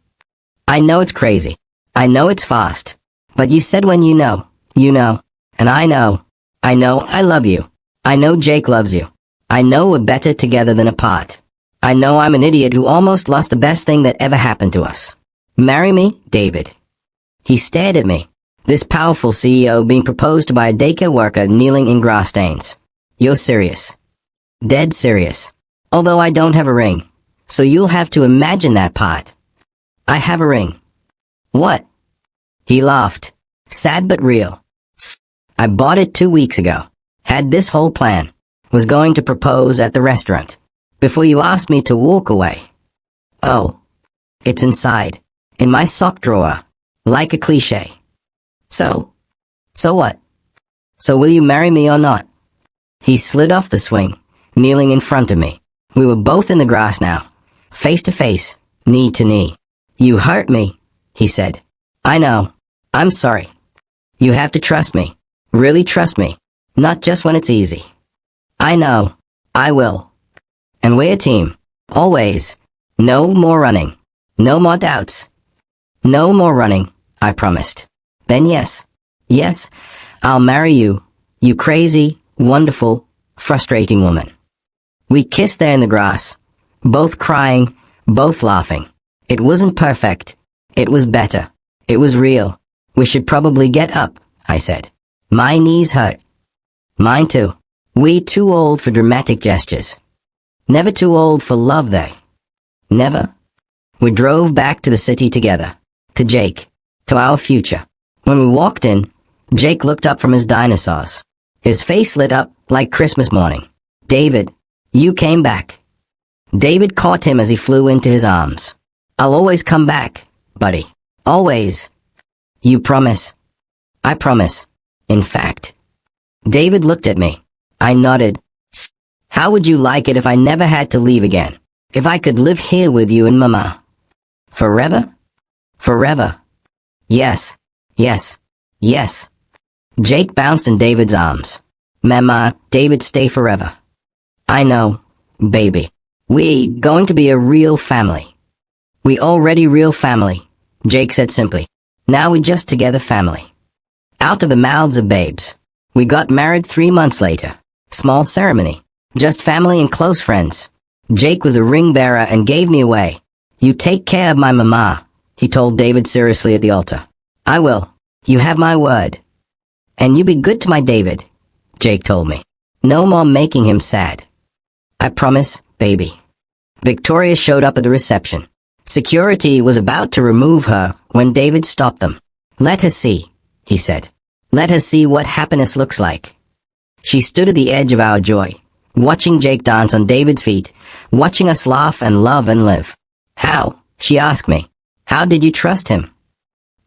I know it's crazy. I know it's fast. But you said when you know. And I know. I know I love you. I know Jake loves you. I know we're better together than apart. I know I'm an idiot who almost lost the best thing that ever happened to us. Marry me, David. He stared at me. This powerful CEO being proposed to by a daycare worker kneeling in grass stains. You're serious. Dead serious. Although I don't have a ring. So you'll have to imagine that part. I have a ring. What? He laughed. Sad but real. I bought it 2 weeks ago. Had this whole plan. Was going to propose at the restaurant. Before you asked me to walk away. Oh. It's inside. In my sock drawer. Like a cliche. So what? So will you marry me or not? He slid off the swing, kneeling in front of me. We were both in the grass now. Face to face, knee to knee. You hurt me, he said. I know. I'm sorry. You have to trust me. Really trust me. Not just when it's easy. I know. I will. And we're a team. Always. No more running. No more doubts. No more running, I promised. Then yes. Yes, I'll marry you. You crazy, wonderful, frustrating woman. We kissed there in the grass. Both crying, both laughing. It wasn't perfect. It was better. It was real. We should probably get up, I said. My knees hurt. Mine too. We too old for dramatic gestures. Never too old for love, they. Never. We drove back to the city together. To Jake. To our future. When we walked in, Jake looked up from his dinosaurs. His face lit up like Christmas morning. David, you came back. David caught him as he flew into his arms. I'll always come back, buddy. Always. You promise? I promise. In fact. David looked at me. I nodded. How would you like it if I never had to leave again? If I could live here with you and Mama? Forever? Forever. Yes. Yes. Yes. Jake bounced in David's arms. Mama, David, stay forever. I know, baby. We going to be a real family. We already real family, Jake said simply. Now we just together family. Out of the mouths of babes. We got married 3 months later. Small ceremony. Just family and close friends. Jake was a ring bearer and gave me away. You take care of my mama, he told David seriously at the altar. I will. You have my word. And you be good to my David, Jake told me. No more making him sad. I promise, baby. Victoria showed up at the reception. Security was about to remove her when David stopped them. Let her see, he said. Let her see what happiness looks like. She stood at the edge of our joy, watching Jake dance on David's feet, watching us laugh and love and live. How? She asked me. How did you trust him?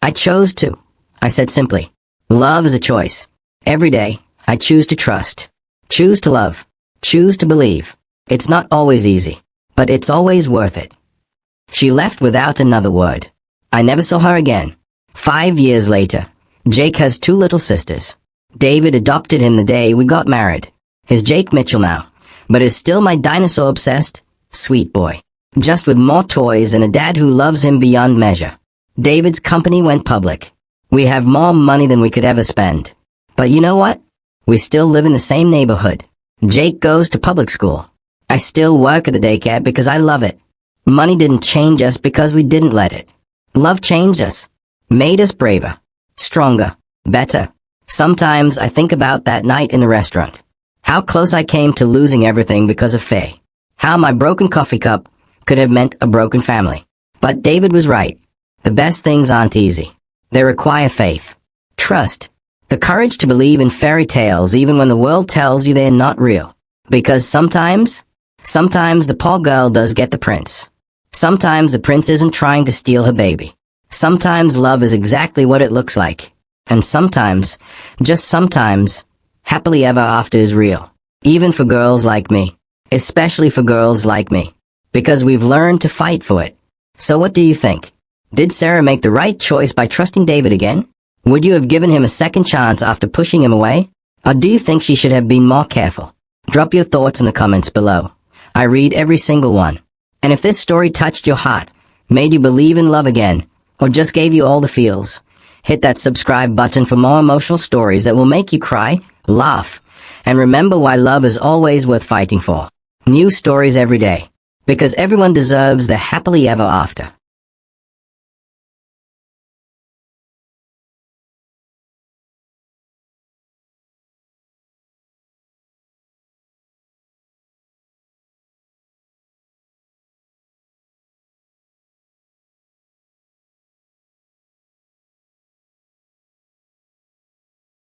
I chose to, I said simply. Love is a choice. Every day, I choose to trust. Choose to love. Choose to believe. It's not always easy, but it's always worth it. She left without another word. I never saw her again. 5 years later, Jake has two little sisters. David adopted him the day we got married. He's Jake Mitchell now, but is still my dinosaur-obsessed, sweet boy. Just with more toys and a dad who loves him beyond measure. David's company went public. We have more money than we could ever spend. But you know what? We still live in the same neighborhood. Jake goes to public school. I still work at the daycare because I love it. Money didn't change us because we didn't let it. Love changed us. Made us braver. Stronger. Better. Sometimes I think about that night in the restaurant. How close I came to losing everything because of Faye. How my broken coffee cup could have meant a broken family. But David was right. The best things aren't easy. They require faith. Trust. The courage to believe in fairy tales even when the world tells you they're not real. Because sometimes the poor girl does get the prince. Sometimes the prince isn't trying to steal her baby. Sometimes love is exactly what it looks like. And sometimes, just sometimes, happily ever after is real. Even for girls like me. Especially for girls like me. Because we've learned to fight for it. So what do you think? Did Sarah make the right choice by trusting David again? Would you have given him a second chance after pushing him away? Or do you think she should have been more careful? Drop your thoughts in the comments below. I read every single one. And if this story touched your heart, made you believe in love again, or just gave you all the feels, hit that subscribe button for more emotional stories that will make you cry, laugh, and remember why love is always worth fighting for. New stories every day. Because everyone deserves the happily ever after.